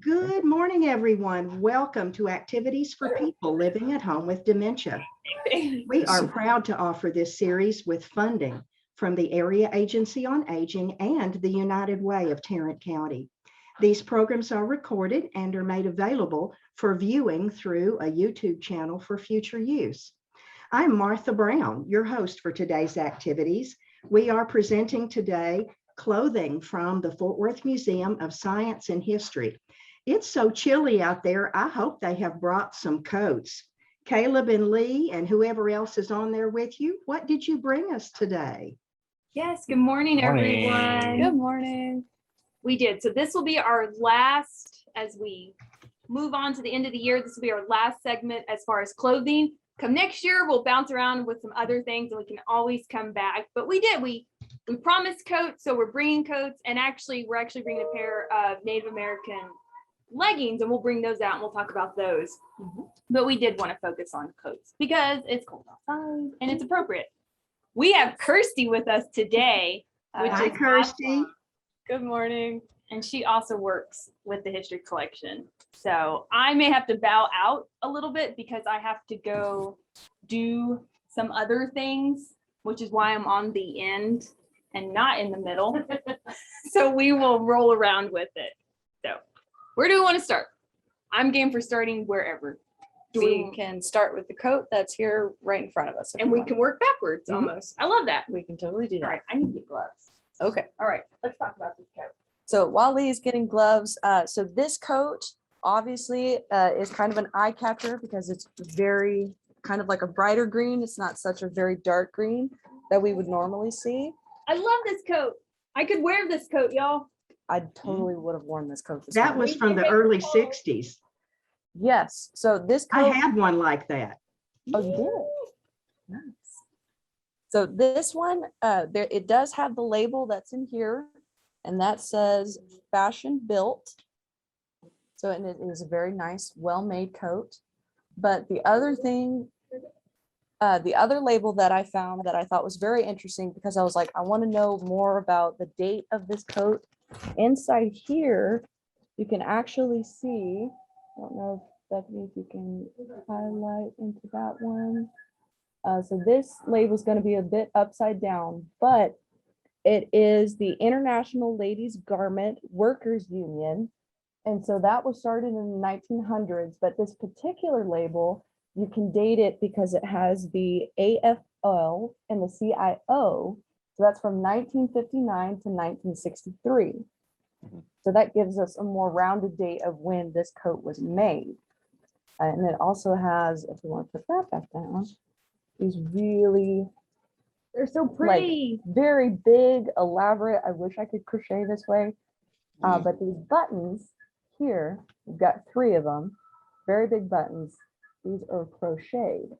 Good morning, everyone. Welcome to Activities for People Living at Home with Dementia. We are proud to offer this series with funding from the Area Agency on Aging and the United Way of Tarrant County. These programs are recorded and are made available for viewing through a YouTube channel for future use. I'm Martha Brown, your host for today's activities. We are presenting today clothing from the Fort Worth Museum of Science and History. It's so chilly out there. I hope they have brought some coats. Caleb and Lee and whoever else is on there with you, what did you bring us today? Yes, good morning, everyone. Good morning. We did. So this will be our last, as we move on to the end of the year, this will be our last segment as far as clothing. Come next year, we'll bounce around with some other things and we can always come back. But we promised coats, so we're bringing coats. And we're actually bringing a pair of Native American leggings, and we'll bring those out and we'll talk about those. But we did want to focus on coats because it's cold outside and it's appropriate. We have Kirsty with us today, which Hi, is Kirsty. awesome. Good morning. And she also works with the history collection. So I may have to bow out a little bit because I have to go do some other things, which is why I'm on the end and not in the middle. So we will roll around with it. So where do we want to start? I'm game for starting wherever. We can start with the coat that's here right in front of us. And we can work backwards almost. I love that. We can totally do All that. right, I need to get gloves. Okay. All right, let's talk about this coat. So while Lee's getting gloves, so this coat obviously is kind of an eye catcher because it's very kind of like a brighter green. It's not such a very dark green that we would normally see. I love this coat. I could wear this coat, y'all. I totally would have worn this coat. That was from the early 60s. Yes. So this coat. I had one like that. Oh, you did? Nice. So this one, it does have the label that's in here, and that says fashion built. So and it is a very nice, well-made coat. But the other thing, the other label that I found that I thought was very interesting because I was like, I want to know more about the date of this coat. Inside here, you can actually see, I don't know if Bethany, if you can highlight into that one. So this label is going to be a bit upside down, but it is the International Ladies Garment Workers Union. And so that was started in the 1900s, but this particular label, you can date it because it has the AFL and the CIO. So that's from 1959 to 1963. So that gives us a more rounded date of when this coat was made. And it also has, if you want to put that back down, these really, They're so pretty. like, very big, elaborate. I wish I could crochet this way. But these buttons here, we've got 3 of them, very big buttons. These are crocheted.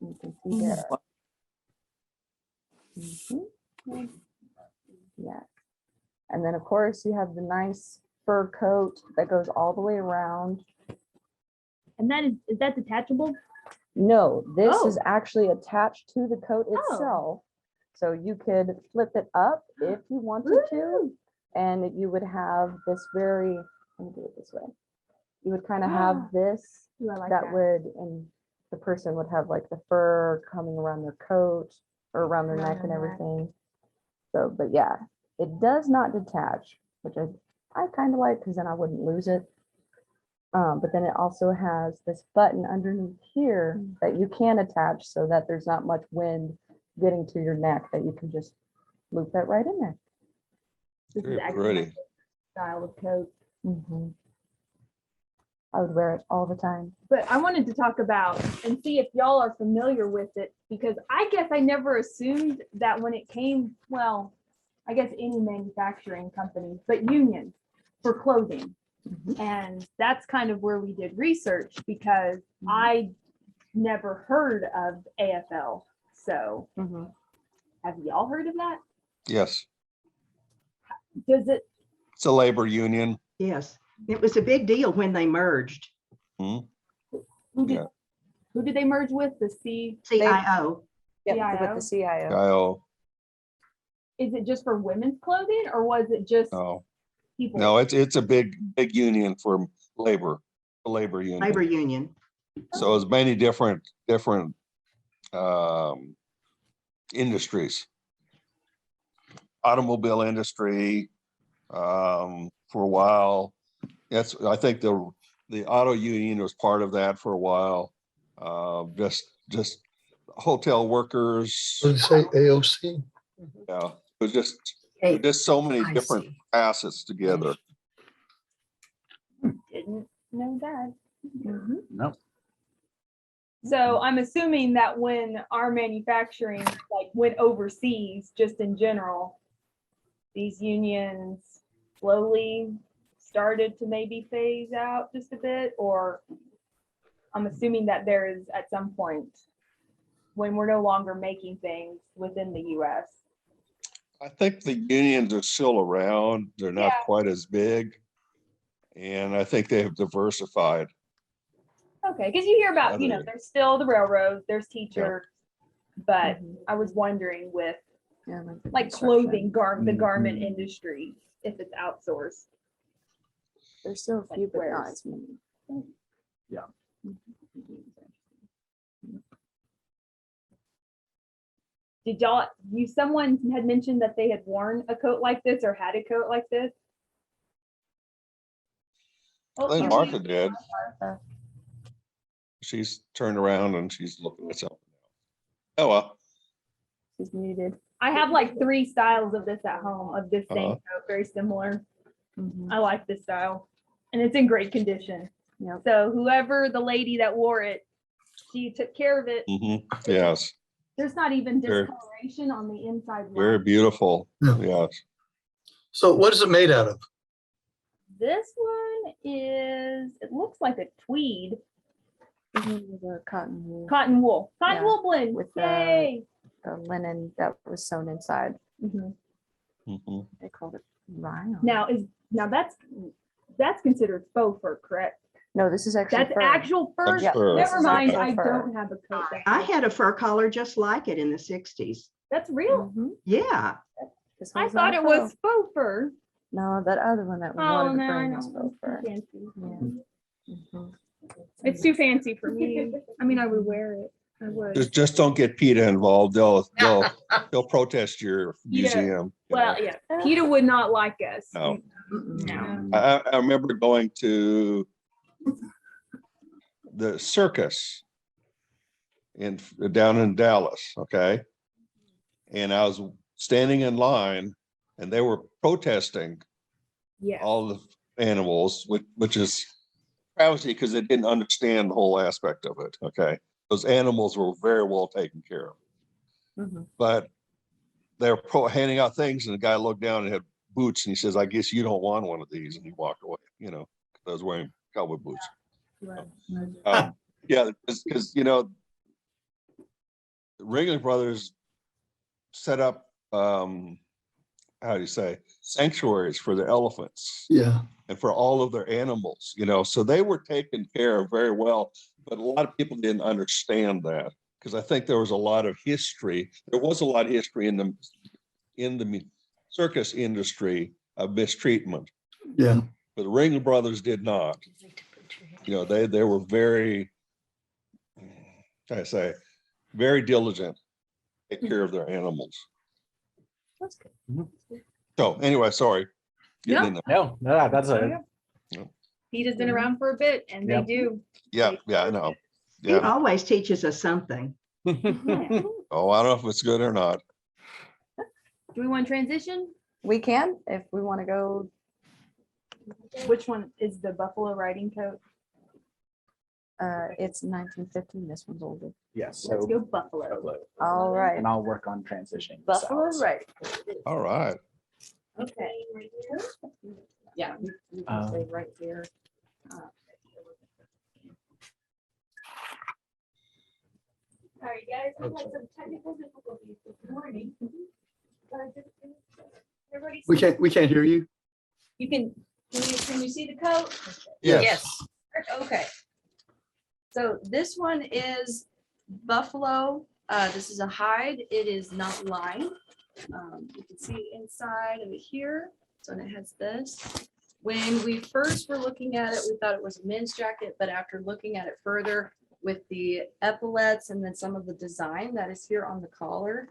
You can see there. Yeah. And then of course you have the nice fur coat that goes all the way around. And that is that detachable? No, this Oh. is actually attached to the coat itself. So you could flip it up if you wanted to, and you would have this very, let me do it this way. You would kind of have this that would, and the person would have like the fur coming around their coat or around their neck and everything. So, but yeah, it does not detach, which I kind of like because then I wouldn't lose it. But then it also has this button underneath here that you can attach so that there's not much wind getting to your neck, that you can just loop that right in there. This Very is actually pretty. my style of coat. I would wear it all the time. But I wanted to talk about and see if y'all are familiar with it, because I guess I never assumed that when it came, well, I guess any manufacturing company, but unions for clothing. And that's kind of where we did research because I never heard of AFL. So have y'all heard of that? Yes, Does it? it's a labor union. Yes, it was a big deal when they merged. Who did they merge with? The CIO. Yeah, with the CIO. IO. Is it just for women's clothing or was it just? No, people. No, it's a big union for labor, the labor union. Labor union. So it's many different industries. Automobile industry, for a while. I think the auto union was part of that for a while. Just hotel workers. What did you say, AOC? Yeah, it was just so many different facets together. Didn't know that. No. So I'm assuming that when our manufacturing like went overseas, just in general, these unions slowly started to maybe phase out just a bit, or I'm assuming that there is at some point when we're no longer making things within the US. I think the unions are still around. They're not Yeah. quite as big. And I think they have diversified. Okay, because you hear about, there's still the railroads, there's teachers, but I was wondering with Yeah, the like construction. clothing, the garment Mhm. industry, if it's outsourced. There's still a few, but not Where's- as many. Yeah. Did y'all, someone had mentioned that they had worn a coat like this or had a coat like this? I think Martha did. Martha. She's turned around and she's looking at something. Oh, well. She's muted. I have like 3 styles of this at home, of this same Uh-huh. coat, very similar. Mhm. I like this style and it's in great condition. Yep. So whoever the lady that wore it, she took care of it. Mhm. Yes, There's not even Very- discoloration on the inside. very line. beautiful. Yeah. Yes. So what is it made out of? This one is, it looks like a tweed, This one was a cotton wool, cotton wool, cotton Yeah, wool blend. with the- Yay. the linen that was sewn inside. Mhm. Mhm. They called it rhino. Now that's considered faux fur, correct? No, this is actually That's fur. actual fur. That's fur. Never This is mind, actual I fur. don't have a coat. I had a fur collar just like it in the 60s. That's real. Mhm. Yeah. This I one's thought not it faux. was faux fur. No, that other one that we Oh, wanted no, to I bring know. was faux fur. Fancy. Yeah. Mhm. It's too fancy for me. I mean, I would wear it. I would. Just don't get PETA involved. They'll protest your museum. you know. Well, yeah, PETA would not like us. No. No. I remember going to the circus down in Dallas, okay? And I was standing in line and they were protesting Yeah. all the animals, which is travesty because they didn't understand the whole aspect of it, okay? Those animals were very well taken care of. Mhm. But they were handing out things and the guy looked down and had boots and he says, I guess you don't want one of these. And he walked away, 'cause I was wearing cowboy boots. Yeah, because the Ringling Brothers set up how do you say, sanctuaries for the elephants Yeah. and for all of their animals, so they were taken care of very well. But a lot of people didn't understand that because I think there was a lot of history. There was a lot of history in the circus industry of mistreatment, Yeah. but the Ringling Brothers did not. They were very, how do I say, very diligent, to take care of their animals. That's good. So anyway, sorry. Getting in there. No, that's a PETA's been around for a bit and they Yep. do. Yeah, I know. He Yeah. always teaches us something. Oh, I don't know if it's good or not. Do we want to transition? We can, if we want to go. Which one is the buffalo riding coat? It's 1915. This one's older. yes. Let's So go buffalo. All right. and I'll work on transitioning. Buffalo styles. right. All right. Okay. Yeah. You can say right here. All right, guys, we had some technical difficulties this morning. Everybody We can't hear you. You can you see the coat? Yes. Okay. So this one is buffalo. This is a hide. It is not lined. You can see inside of it here. So and it has this. When we first were looking at it, we thought it was a men's jacket, but after looking at it further with the epaulets and then some of the design that is here on the collar,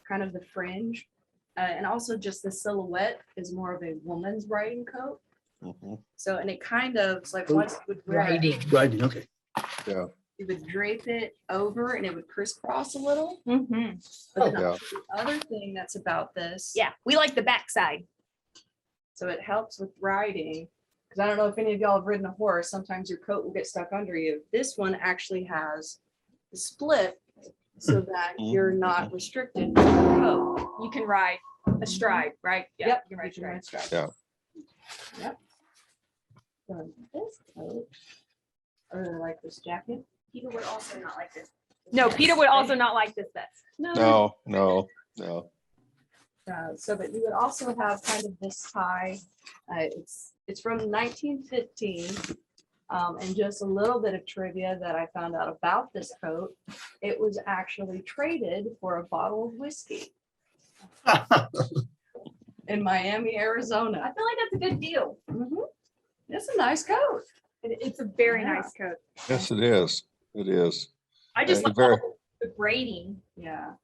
kind of the fringe, and also just the silhouette is more of a woman's riding coat. Mhm. So, and it kind of, it's like once it would wear it, Riding, okay. Yeah, you would drape it over and it would crisscross a little. Mhm. But then Yeah. the other thing that's about this. Yeah, we like the backside. So it helps with riding. Because I don't know if any of y'all have ridden a horse, sometimes your coat will get stuck under you. This one actually has the split so that you're not restricted to your coat. You can ride astride, right? Yeah, Yep. you can ride you can astride. ride stride. Yeah. Yep. So this coat, I really like this jacket. Peter would also not like this. No, Peter would also not like this vest. no, no, no. So, but you would also have kind of this tie. It's from 1915. And just a little bit of trivia that I found out about this coat. It was actually traded for a bottle of whiskey in Miami, Arizona. I feel like that's a good deal. Mhm. It's a nice coat. It's a very Yeah. nice coat. Yes, it is. It is. I just And like very- all the braiding. Yeah.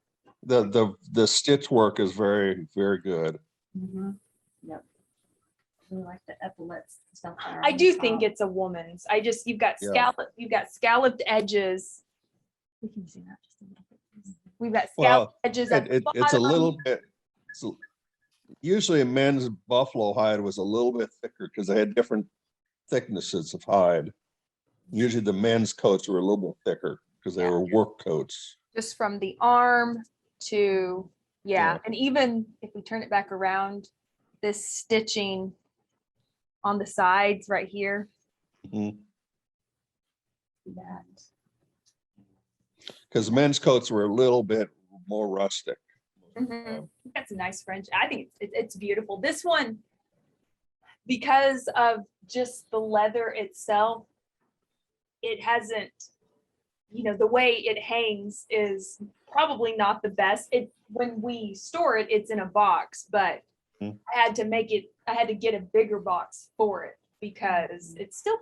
The stitch work is very, very good. Yep. I really like the epaulets. and stuff that are I on do the think top. it's a woman's. You've got Yeah. scalloped edges. We can see that just a little bit. We've got Well, scalloped edges at the It's a bottom. little bit, usually a men's buffalo hide was a little bit thicker because they had different thicknesses of hide. Usually the men's coats were a little bit thicker because they were work coats. Just from the arm to, yeah. Yeah. And even if we turn it back around, this stitching on the sides right here. Mhm. That. Because men's coats were a little bit more rustic. That's a nice French. I think it's beautiful. This one, because of just the leather itself, it hasn't, the way it hangs is probably not the best. When we store it, it's in a box, but Mhm. I had to get a bigger box for it because it's still,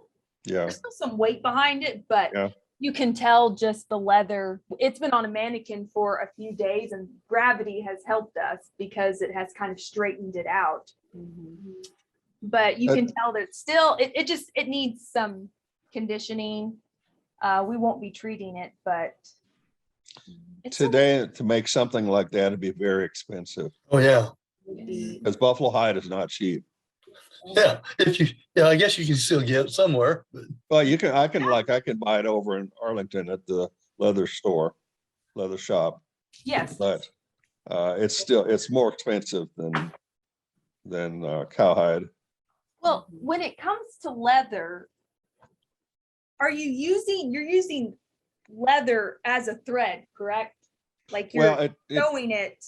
Yeah, there's still some weight behind it, but Yeah. you can tell just the leather. It's been on a mannequin for a few days and gravity has helped us because it has kind of straightened it out. But you can tell that still, it needs some conditioning. We won't be treating it, but it's still- today to make something like that would be very expensive Oh, yeah. because buffalo hide is not cheap. Yeah. I guess you can still get it somewhere. But Well, I can buy it over in Arlington at the leather shop, yes. but it's more expensive than cowhide. Well, when it comes to leather, you're using leather as a thread, correct? Like Well, you're sewing it.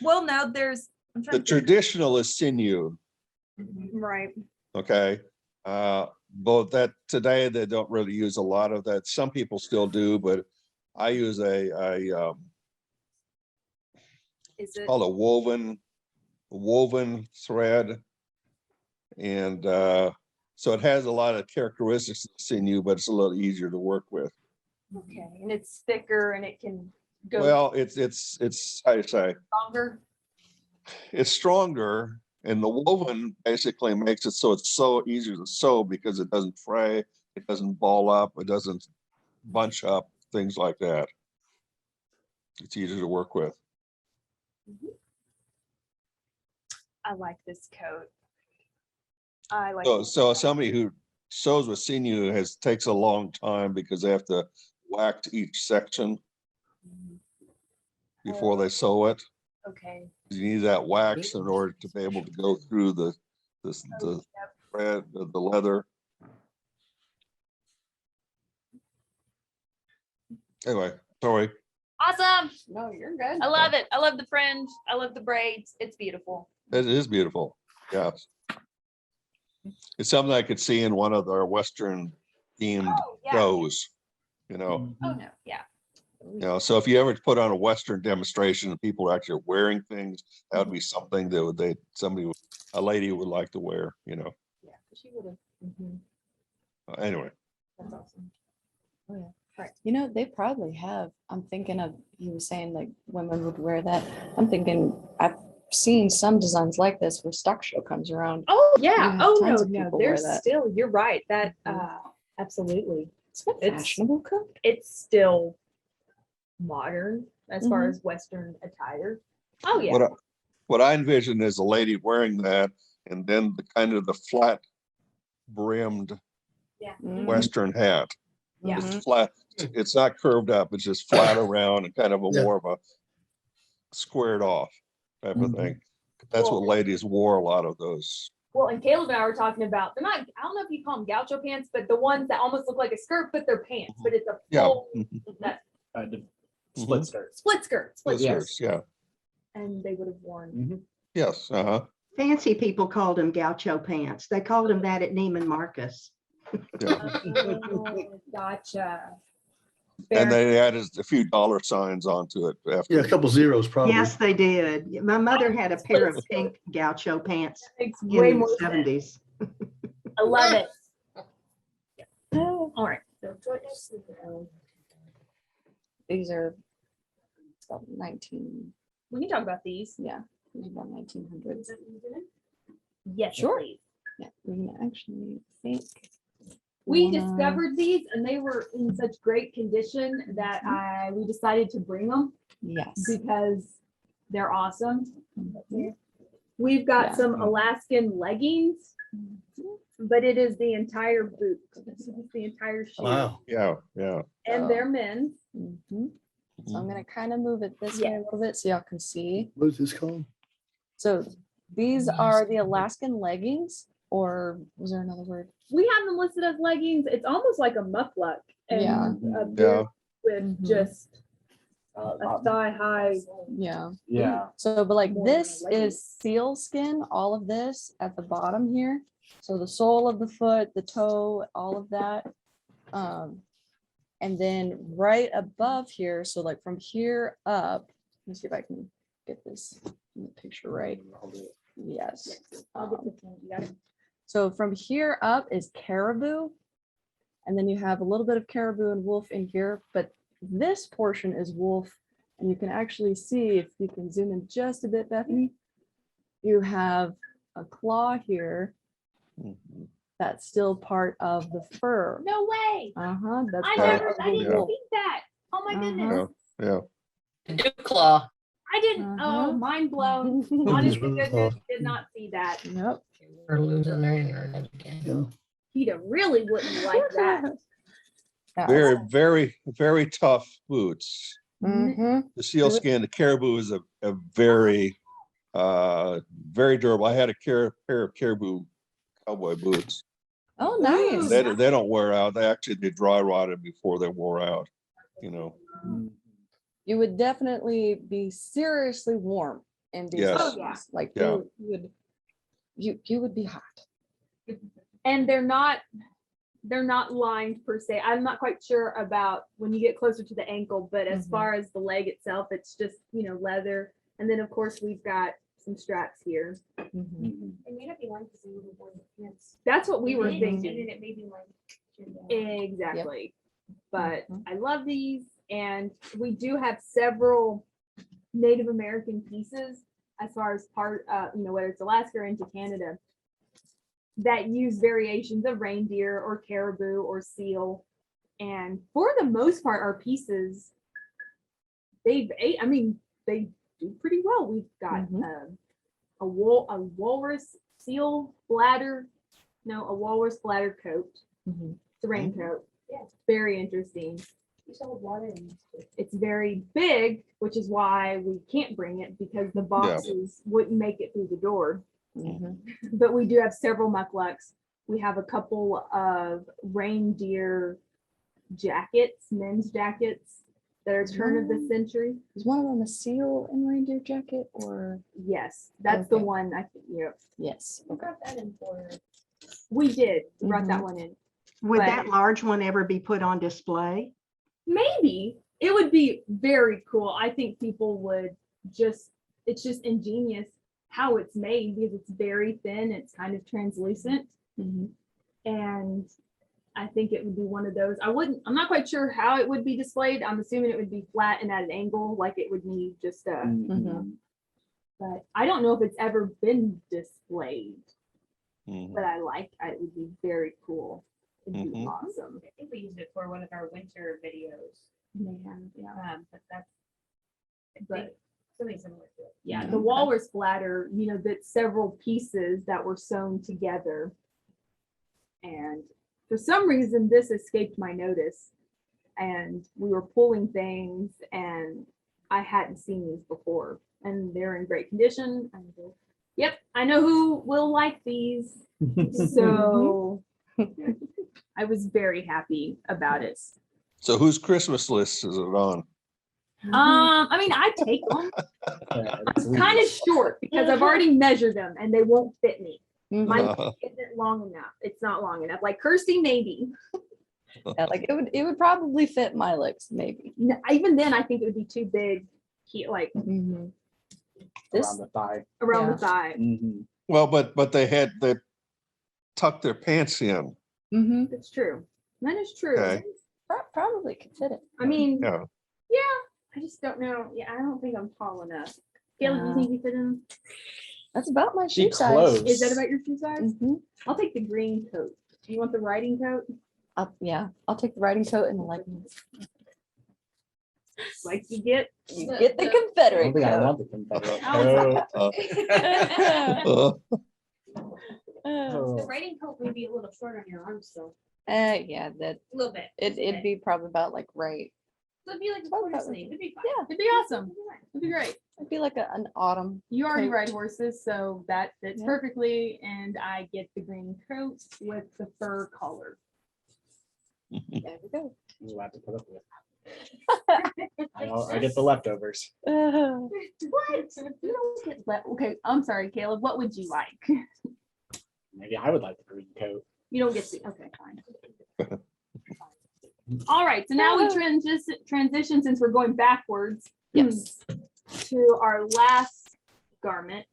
Well, no, I'm the trying to think. traditional is sinew, Right. okay? But that today they don't really use a lot of that. Some people still do, but I use Is it? called a woven thread. And so it has a lot of characteristics of sinew, but it's a little easier to work with. Okay, and it's thicker and it can go Well, it's how you say, longer. it's stronger, and the woven basically makes it so it's so easier to sew because it doesn't fray, it doesn't ball up, it doesn't bunch up, things like that. It's easier to work with. I like this coat. I like. So somebody who sews with sinew takes a long time because they have to wax each section before they sew it. Okay. You need that wax in order to be able to go through the thread, the leather. Anyway, sorry. Awesome. No, you're good. I love it. I love the fringe. I love the braids. It's beautiful. It is beautiful. Yes. It's something I could see in one of our Western themed Oh, yeah. shows, you know. Oh, no. Yeah. You know, so if you ever put on a Western demonstration and people are actually wearing things, that would be something that a lady would like to wear, you know. Yeah, she would have. Anyway, That's awesome. Oh, yeah. Right. You know, they probably have. I'm thinking of, he was saying like women would wear that. I'm thinking I've seen some designs like this where stock show comes around. Oh, You yeah. have Oh, tons no, of no, people wear there's that. still, you're right. That, Mhm. absolutely. It's been It's- fashionable coat. It's still modern as far Mhm. as Western attire. Oh, yeah. what I envision is a lady wearing that and then the kind of the flat brimmed Yeah. Mhm. Western hat. Yeah. It's flat. It's not curved up. It's just flat around and kind of Yeah. more of a squared off type of Mhm. thing. That's what Well- ladies wore, a lot of those. Well, and Caleb and I were talking about, they're not, I don't know if you call them gaucho pants, but the ones that almost look like a skirt, but they're pants, but it's a Yeah. full, Mhm. that The split Mhm. skirt. split skirt, Split Yes. skirts, yeah. and they would have worn. Mhm. Yes, uh-huh. Fancy people called them gaucho pants. They called them that at Neiman Marcus. Yeah. Oh, gotcha. And Fair. they added a few dollar signs onto it after. Yeah, a couple zeros probably. Yes, they did. My mother had a pair of pink gaucho pants Makes in way the more sense. 70s. I love it. All right. These are it's about 19, We can talk about these. yeah, these are about 1900s. Yes, Sure. please. Yeah, we can actually think. We wanna- discovered these and they were in such great condition that we decided to bring them Yes. because they're awesome. We've got Yeah. some Alaskan leggings, but it is the entire boot. It's the entire shoe. Wow. Yeah, yeah. And they're men's. Mhm. So I'm gonna kind of move it this way Yeah. a little bit so y'all can see. What is this called? So these are the Alaskan leggings, or was there another word? We have them listed as leggings. It's almost like a muckluck. And Yeah. a boot Yeah. with Mhm. just a thigh high. Yeah. Yeah. So, but like More than a this legging. is seal skin, all of this at the bottom here. So the sole of the foot, the toe, all of that. And then right above here, so like from here up, let me see if I can get this in the picture right. Yes. I'll get this one. You got it. So from here up is caribou. And then you have a little bit of caribou and wolf in here, but this portion is wolf. And you can actually see, if you can zoom in just a bit, Bethany, you have a claw here Mhm. that's still part of the fur. No way. Uh-huh, that's I part never, of I the didn't wolf. think that. Oh my Uh-huh. goodness. Yeah. New claw. I didn't, oh, Uh-huh. mind blown. Nope. Honest to goodness, did not see that. We're losing their internet again. Yeah. Peter really wouldn't like that. Yeah. Very, very, very tough boots. Mhm. The sealskin, the caribou is a very, very durable. I had a pair of caribou cowboy boots. Oh, nice. They don't wear out. They dry rotted before they wore out, you know. You would definitely be seriously warm in these. Yes. Oh, yeah. leggings. Like Yeah. you would be hot. And they're not lined per se. I'm not quite sure about when you get closer to the ankle, but as Mhm. far as the leg itself, it's just, leather. And then of course we've got some straps here. Mhm. It may not be lined because you would have worn the pants. That's what we were And then thinking. it may be lined. Exactly. But Mhm. I love these, and we do have several Native American pieces as far as whether it's Alaska or into Canada, that use variations of reindeer or caribou or seal. And for the most part, our pieces, they do pretty well. We've got a walrus seal bladder, a walrus bladder coat. Mhm. It's a raincoat. Yeah. Very interesting. You saw water in It's very big, which is why we can't bring it, because the boxes wouldn't make it through the door. Mhm. But we do have several mucklucks. We have a couple of reindeer jackets, men's jackets, that are turn of the century. Is one of them a seal and reindeer jacket, or Yes, that's the Okay. one. I think. Yeah, yes? I brought that in for we did. We brought that Mhm. one in. Would But- that large one ever be put on display? Maybe. It would be very cool. I think people would it's just ingenious how it's made because it's very thin. It's kind of translucent. And I think it would be one of those. I'm not quite sure how it would be displayed. I'm assuming it would be flat and at an angle, like it would need just a, but I don't know if it's ever been displayed, but it would be very cool. It'd be awesome. I think we used it for one of our winter videos. But that's But something similar to it. yeah, the walrus bladder, that several pieces that were sewn together. And for some reason, this escaped my notice. And we were pulling things and I hadn't seen these before. And they're in great condition. And yep, I know who will like these. So I was very happy about it. So whose Christmas list is it on? I mean, I take them. I'm kind of short because I've already measured them and they won't fit me. Mine isn't long enough. It's not long enough. Like Kirsty, maybe. Yeah, like it would probably fit my legs, maybe. Even then, I think it would be too big. Like This, Around the thigh. around Yeah. the thigh. Well, but they tucked their pants in. That's true. That is true. Okay. probably could fit it. I mean, Yeah. I just don't know. Yeah, I don't think I'm tall enough. Caleb, you think you fit in? That's about my Be shoe size. close. Is that about your shoe size? Mhm. I'll take the green coat. Do you want the riding coat? I'll take the riding coat and the leggings. Like you get. You get the I Confederate don't think I coat. want the Confederate I coat. The writing coat may be a little short on your arms, so Yeah, that a little bit. it'd be probably about like right. So it'd be like a Oh, quarter that would sleeve. be- It'd be fine. Yeah, It'd be awesome. It'd be great. it'd be like an autumn. You already coat. ride horses, so that fits Yeah. perfectly. And I get the green coat with the fur collar. There we go. We'll have to put up with it. I get the leftovers. What? You don't get okay, I'm sorry, Caleb. What would you like? Maybe I would like the green coat. You don't get to. Okay, fine. All right, so now we transition since we're going backwards. Yes. To our last garment,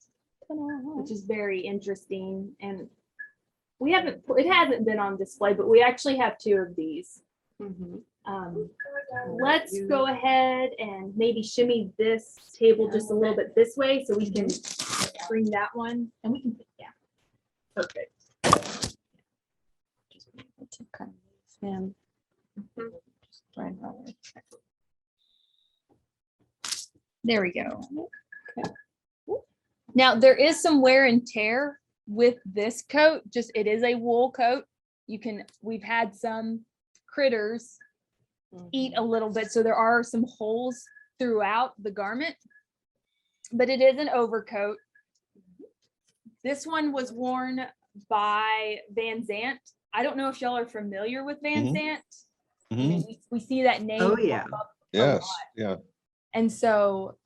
which is very interesting, and it hasn't been on display, but we actually have two of these. Let's go ahead and maybe shimmy this table just a little bit this way so we can bring that one and we can, yeah. Perfect. Kind of him. Right about there. There we go. Now there is some wear and tear with this coat, just it is a wool coat. We've had some critters eat a little bit, so there are some holes throughout the garment, but it is an overcoat. This one was worn by Van Zandt. I don't know if y'all are familiar with Van Zandt. I mean, we see that name. Oh, yeah. pop up a Yes, lot. yeah. And so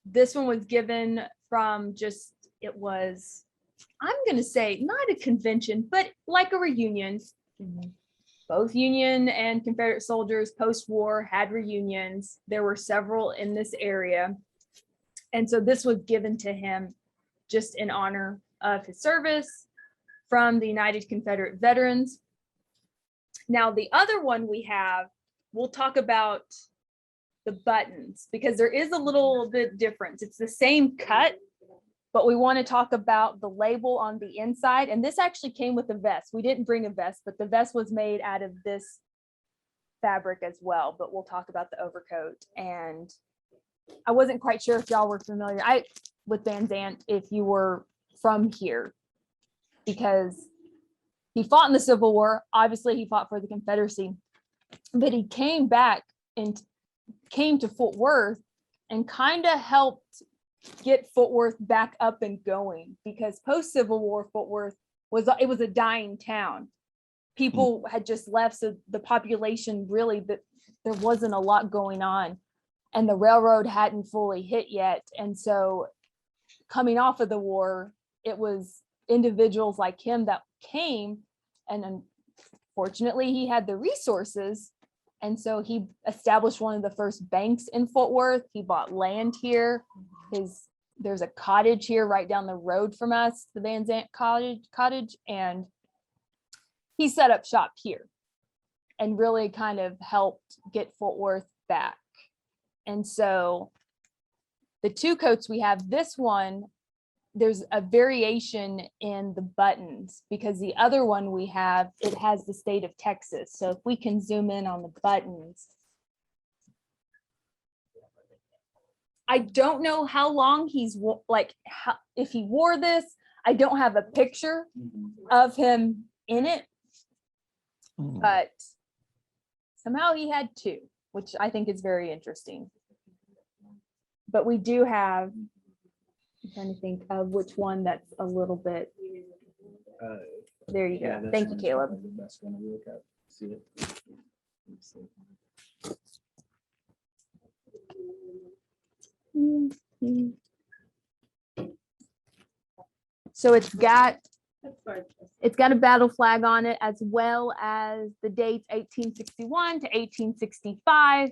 this one was given from I'm going to say not a convention, but like a reunion. Both Union and Confederate soldiers post-war had reunions. There were several in this area. And so this was given to him just in honor of his service from the United Confederate Veterans. Now, the other one we'll talk about the buttons because there is a little bit difference. It's the same cut, but we want to talk about the label on the inside. And this actually came with a vest. We didn't bring a vest, but the vest was made out of this fabric as well. But we'll talk about the overcoat. And I wasn't quite sure if y'all were familiar with Van Zandt, if you were from here, because he fought in the Civil War. Obviously, he fought for the Confederacy, but he came back and came to Fort Worth and kind of helped get Fort Worth back up and going, because post-Civil War Fort Worth was a dying town. People had just left, so the population really, there wasn't a lot going on, and the railroad hadn't fully hit yet. And so coming off of the war, it was individuals like him that came, and unfortunately he had the resources And so he established one of the first banks in Fort Worth. He bought land here. There's a cottage here right down the road from us, the Van Zant cottage, and he set up shop here and really kind of helped get Fort Worth back. And so the two coats we have, this one, there's a variation in the buttons because the other one we have, it has the state of Texas. So if we can zoom in on the buttons. I don't know how long if he wore this. I don't have a picture of him in it, but somehow he had two, which I think is very interesting. But we do have, I'm trying to think of which one that's a little bit. There you Yeah, go. this Thank you, one's Caleb. probably the best one to look at. See it. Let's see. So it's got a battle flag on it, as well as the dates 1861 to 1865,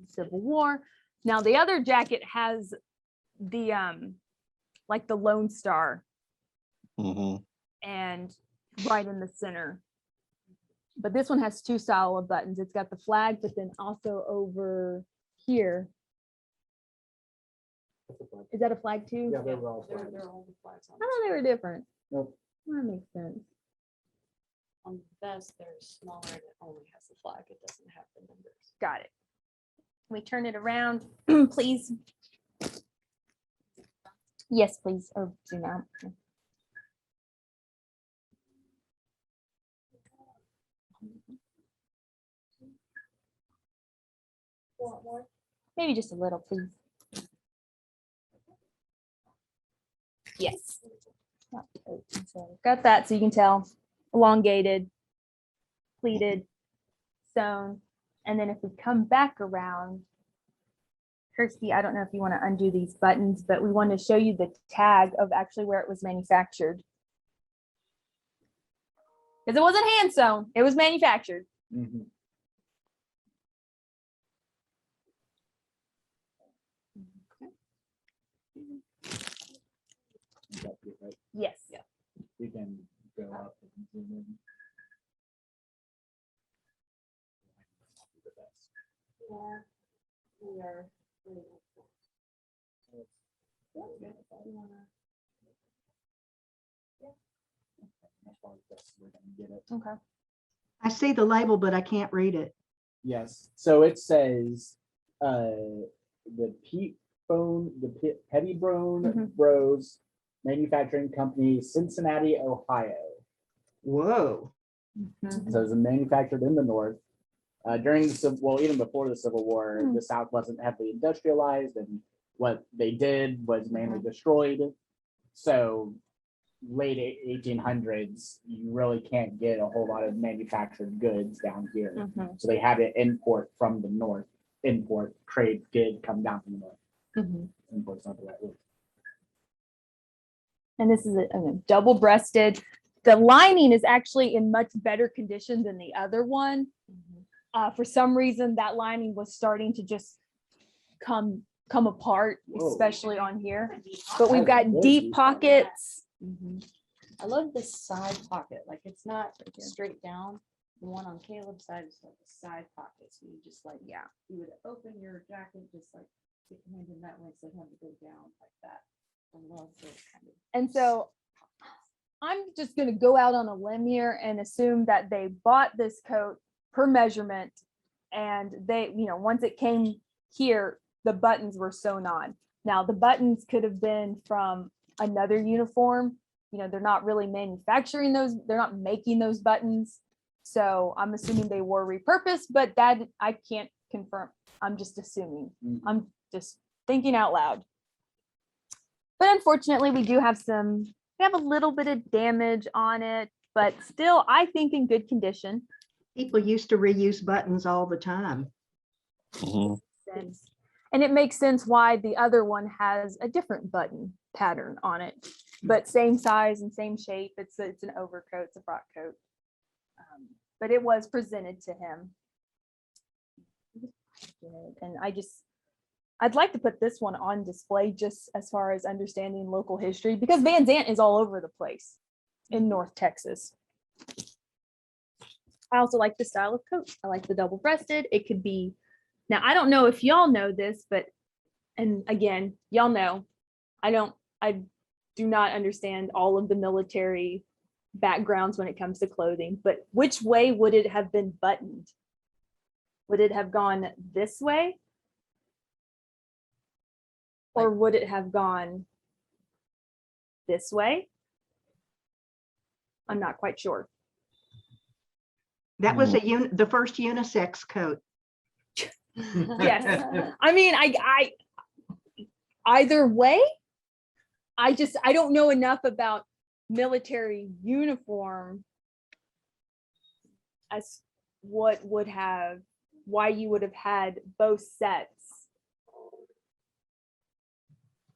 Civil War. Now the other jacket has the like the Lone Star and right in the center. But this one has two style of buttons. It's got the flag, but then also over here. Is that a flag too? Yeah, they're all They're flags. all the flags on I thought they were different. Nope. That makes sense. On the vest, they're smaller and it only has the flag. It doesn't have the numbers. Got it. Can we turn it around, please? Yes, please. Or zoom out. Maybe just a little, please. Yes. Got that, so you can tell. Elongated, pleated, sewn. And then if we come back around, Kirsty, I don't know if you want to undo these buttons, but we want to show you the tag of actually where it was manufactured. Because it wasn't hand sewn, it was manufactured. Mhm. Is that it, right? Yes. You can go up and zoom in. Yeah, we are. Okay. I see the label, but I can't read it. Yes, so it says, the Pettibone Bros Manufacturing Company, Cincinnati, Ohio. Whoa. So it was manufactured in the North. During the Civil, well, even before the Civil War, the South wasn't heavily industrialized, and what they did was mainly destroyed. So late 1800s, you really can't get a whole lot of manufactured goods down here. So they had to import from the North. Trade did come down from the North. Import's not the right word. And this is a double-breasted. The lining is actually in much better condition than the other one. For some reason, that lining was starting to just come apart, Whoa. especially on here. But we've That's got very deep deep. pockets. I love this side pocket. Like it's not straight down. The one on Caleb's side is like a side pocket. So you just like, you would open your jacket, just like stick your hand in that way instead of having to go down like that. I love this kind of. And so I'm just going to go out on a limb here and assume that they bought this coat per measurement. And they, once it came here, the buttons were sewn on. Now the buttons could have been from another uniform. They're not really manufacturing those. They're not making those buttons. So I'm assuming they were repurposed, but that I can't confirm. I'm just assuming. I'm just thinking out loud. But unfortunately, we have a little bit of damage on it, but still, I think in good condition. People used to reuse buttons all the time. And it makes sense why the other one has a different button pattern on it, but same size and same shape. It's an overcoat, it's a frock coat. But it was presented to him. And I'd like to put this one on display just as far as understanding local history, because Van Zant is all over the place in North Texas. I also like the style of coat. I like the double-breasted. It could be, now I don't know if y'all know this, but, and again, y'all know, I do not understand all of the military backgrounds when it comes to clothing, but which way would it have been buttoned? Would it have gone this way? Or would it have gone this way? I'm not quite sure. That was the first unisex coat. Yes. I mean, I either way, I don't know enough about military uniform as why you would have had both sets.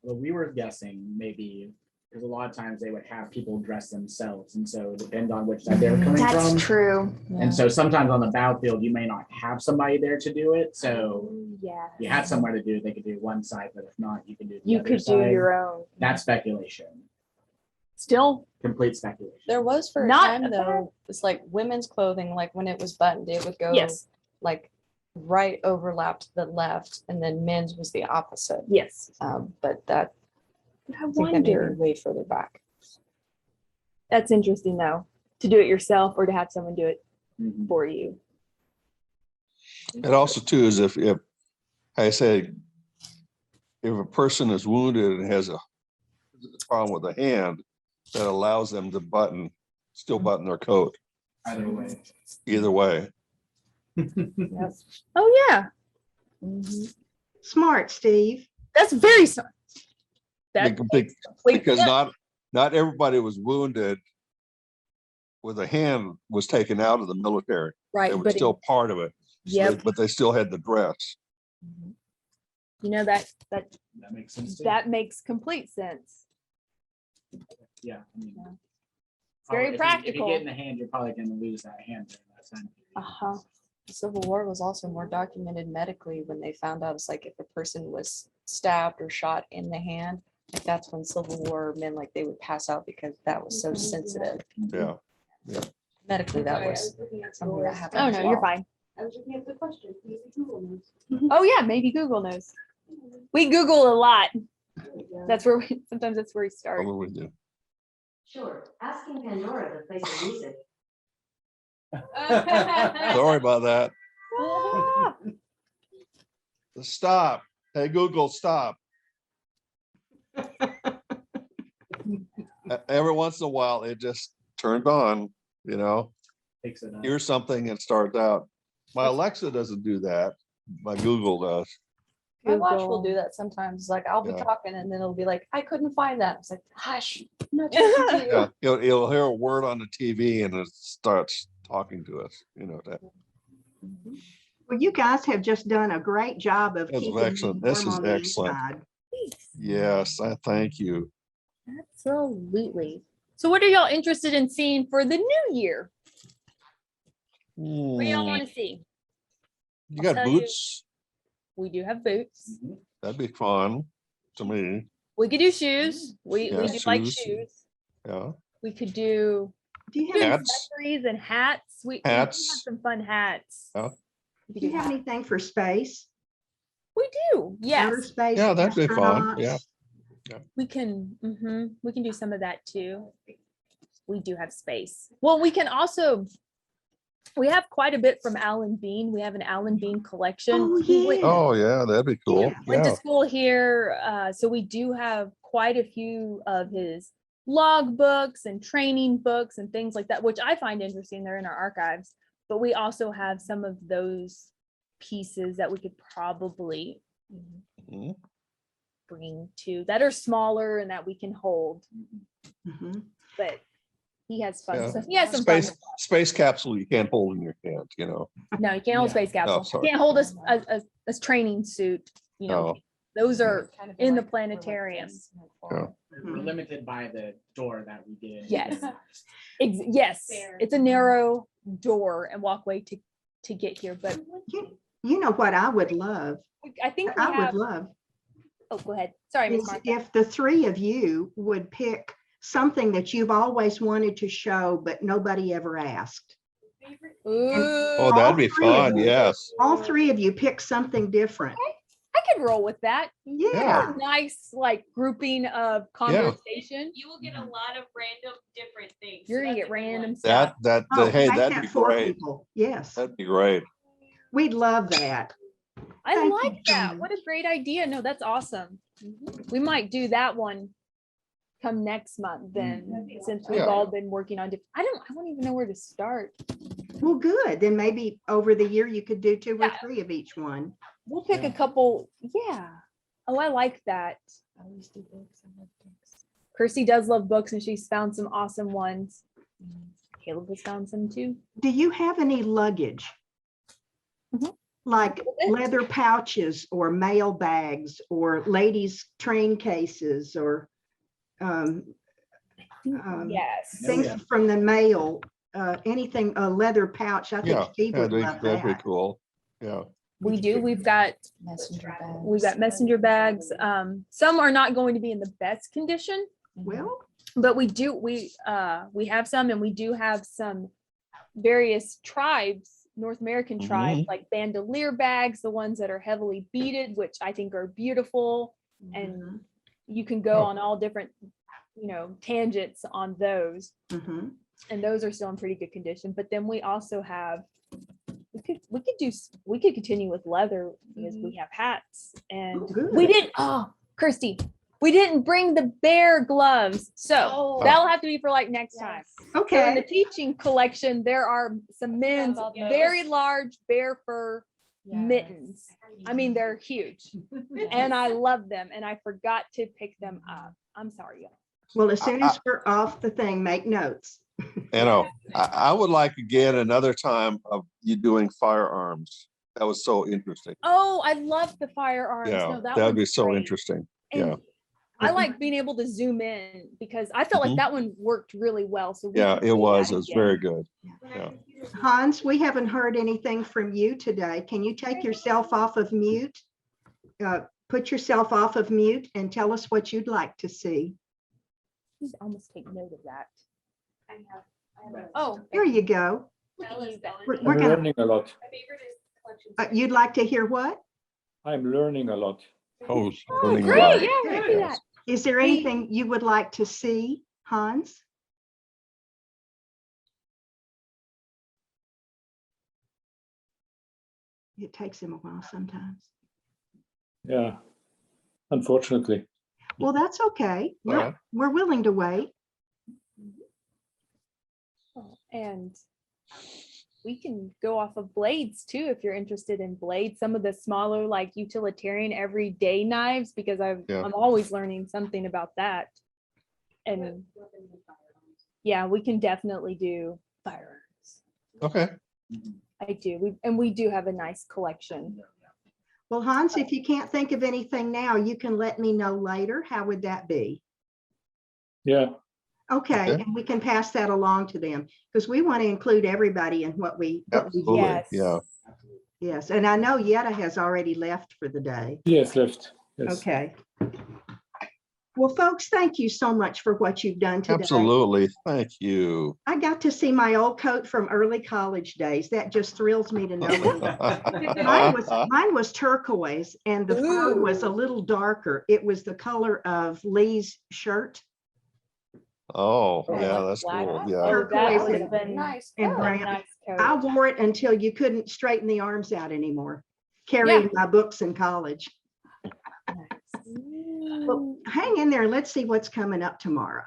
Well, we were guessing maybe because a lot of times they would have people dress themselves, and so it depends on which side they were coming That's from. true. And so sometimes on the battlefield, you may not have somebody there to do it. So Yeah. you had somewhere to do it, they could do one side, but if not, you can do the You other could do side. your own. That's speculation, Still complete speculation. There was for a Not time a though, it's like women's clothing, like when it was buttoned, it would go yes. like right overlap to the left, and then men's was the opposite. Yes. But that, I I think that may be wonder. way further back. That's interesting though, to do it yourself or to have someone do it Mhm. for you. It also too is if I say, if a person is wounded and has a problem with a hand, that allows them to still button their coat Either way. either way. Yes. Oh yeah, Smart, Steve. that's very smart. That Big- makes complete Because sense. not everybody was wounded with a hand was taken out of the military. Right, It was but still part of it. So Yep. but they still had the dress. you know that That makes sense too. that makes complete sense. Yeah. I mean, It's very if you practical. get in the hand, you're probably going to lose that hand during that time period. The Civil War was also more documented medically when they found out it's like if a person was stabbed or shot in the hand, like that's when Civil War men like they would pass out because that was so sensitive. Yeah. Medically, that was something that happened. Oh as no, you're well. fine. I was looking at the question. Maybe Google knows. Oh yeah, maybe Google knows. We Google a lot. That's where sometimes that's where we start. Probably do. Sure, asking Pandora to play some music. Sorry about that. Stop. Hey, Google, stop. Every once in a while, it just turns on, Picks it up. here's something and starts out. My Alexa doesn't do that. My Google does. My watch Google. will do that sometimes. Like I'll be Yeah. talking and then it'll be like, I couldn't find that. It's like, hush. I'm not talking to you. Yeah, you'll hear a word on the TV and it starts talking to us, that. Well, you guys have just done a great job of That's keeping me excellent. This warm is on the excellent. inside. Yes, I thank you. Absolutely. So what are y'all interested in seeing for the new year? What do y'all want to see? You got tell you. boots? We do have boots. That'd be fun to me. We could do shoes. We Yeah, do like shoes. shoes. Yeah. We could do Do you have, Hats. accessories and hats. We do Hats. have some fun hats. Yeah. We could do you have hats. anything for space? We do. Outer Yes. space? Yeah, that'd be fun. astronauts? Yeah. We can do some of that too. We do have space. Well, we can also, we have quite a bit from Alan Bean. We have an Alan Bean collection. Oh, He went- yeah. Oh, yeah, that'd be cool. Yeah. went Yeah. to school here. So we do have quite a few of his log books and training books and things like that, which I find interesting. They're in our archives, but we also have some of those pieces that we could probably Mhm. bring to that are smaller and that we can hold. Mhm. But he has fun. Yeah. So he has some fun. Space capsule you can't hold in your hand, No, you can't hold Yeah. space capsule. sorry. You can't hold a training suit. Oh. Those are Kind of in the like- planetarium. Yeah. We're limited by the door that we did. Yes. Yes, Fair. it's a narrow door and walkway to get here, but You You know what I would love? I think we I would have, love oh, go ahead. Sorry, Miss is Martha. if the three of you would pick something that you've always wanted to show, but nobody ever asked. Oh, Ooh, that'd be three of fun. you. Yes. All three of you pick something different. I could roll with that. Yeah. Nice, like grouping of conversation. You will get a lot of random different things. You're gonna get random stuff. Hey, make that'd that be for great. people. Yes, That'd be great. we'd love that. I Thank you, like that. Jen. What a great idea. No, that's awesome. We might do that one come next month then, since we've Yeah. all been working on different, I don't even know where to start. Well, good. Then maybe over the year you could do 2 or Yeah. 3 of each one. We'll pick a couple. Yeah. Oh, I like that. I always do books. I love books. Kirsty does love books and she's found some awesome ones. Caleb has found some too. Do you have any luggage? Mhm. Like bit. leather pouches or mail bags or ladies' train cases or Yes. things from the mail, anything, a leather pouch. I think Yeah, Steve would love that'd be that. cool. Yeah. We do. We've got messenger bags. Some are not going to be in the best condition, Well, but we have some, and we do have some various tribes, North American tribes, like bandolier bags, the ones that are heavily beaded, which I think are beautiful. And you can go on all different, tangents on those. mhm. And those are still in pretty good condition. But then we also have, we could continue with leather because we have hats, and Good. Kirsty, we didn't bring the bear gloves. So that'll have to be for like next time. So in the Okay. teaching collection, there are some men's very large bear fur mittens. I mean, they're huge and I love them, and I forgot to pick them up. I'm sorry, y'all. Well, as soon as we're off the thing, make notes. I would like again another time of you doing firearms. That was so interesting. Oh, I love the firearms. Yeah, No, that'd be one's so great. interesting. And Yeah. I like being able to zoom in because I felt like that one worked really well. So we Yeah, could it do was. that It was again. very good. Yeah. Hans, we haven't heard anything from you today. Can you take yourself off of mute? Put yourself off of mute and tell us what you'd like to see. Please almost take note of that. Oh, Here you go. look at you guys. We're I'm gonna, learning a lot. My favorite is collection. you'd like to hear what? I'm learning a lot. Oh, Oh, learning a great. lot. Yeah, we can do that. Is there anything you would like to see, Hans? It takes him a while sometimes. Yeah, unfortunately. Well, that's okay. Uh-huh. We're willing to wait. And we can go off of blades too, if you're interested in blades, some of the smaller, like utilitarian everyday knives, because I'm always learning something about that. And yeah, we can definitely do firearms. Okay. I do. We do have a nice collection. Well, Hans, if you can't think of anything now, you can let me know later. How would that be? Yeah, Okay, Okay. and we can pass that along to them because we want to include everybody in what we do. Absolutely. Yes. Yeah. Yes, and I know Yetta has already left for the day. yes, left. Yes. Okay. Well, folks, thank you so much for what you've done today. Absolutely. Thank you. I got to see my old coat from early college days. That just thrills me to no end. Mine was turquoise and the fur was a little darker. It was the color of Lee's shirt Oh, Oh, yeah, like that's black? cool. Oh, Yeah. that Turquoise would and- have been Nice. and a brown. nice coat. I wore it until you couldn't straighten the arms out anymore, carrying my books in college. Well, hang in there and let's see what's coming up tomorrow.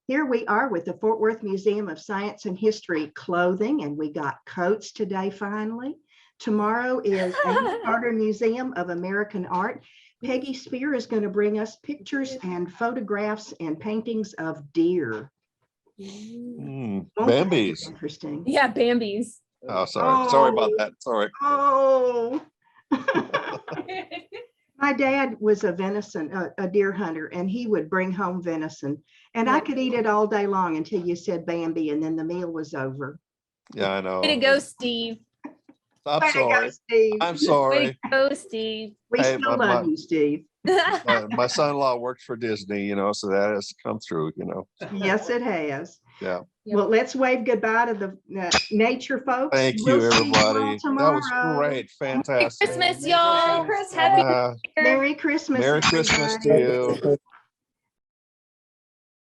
Here we are with the Fort Worth Museum of Science and History clothing, and we got coats today finally. Tomorrow is the Carter Museum of American Art. Peggy Spear is going to bring us pictures and photographs and paintings of deer. Won't that be Bambi's. interesting? Yeah, Bambi's. Oh, sorry. Sorry about Oh. that. Sorry. Oh. My dad was a a deer hunter, and he would bring home venison. And I could eat it all day long until you said Bambi, and then the meal was over. Yeah, I know. Way to go, Steve. I'm Way to go, sorry. Steve. I'm sorry. Way to go, Steve. We Hey, still my- love you, Steve. My son-in-law works for Disney, you know, so that has come through, you know. Yes, it has. Yeah. Well, let's wave goodbye to the nature folks. Thank you, We'll see all everybody. That was tomorrow. great. Fantastic. Christmas, y'all. Happy Yeah. Merry Christmas. Merry Christmas to everybody. you.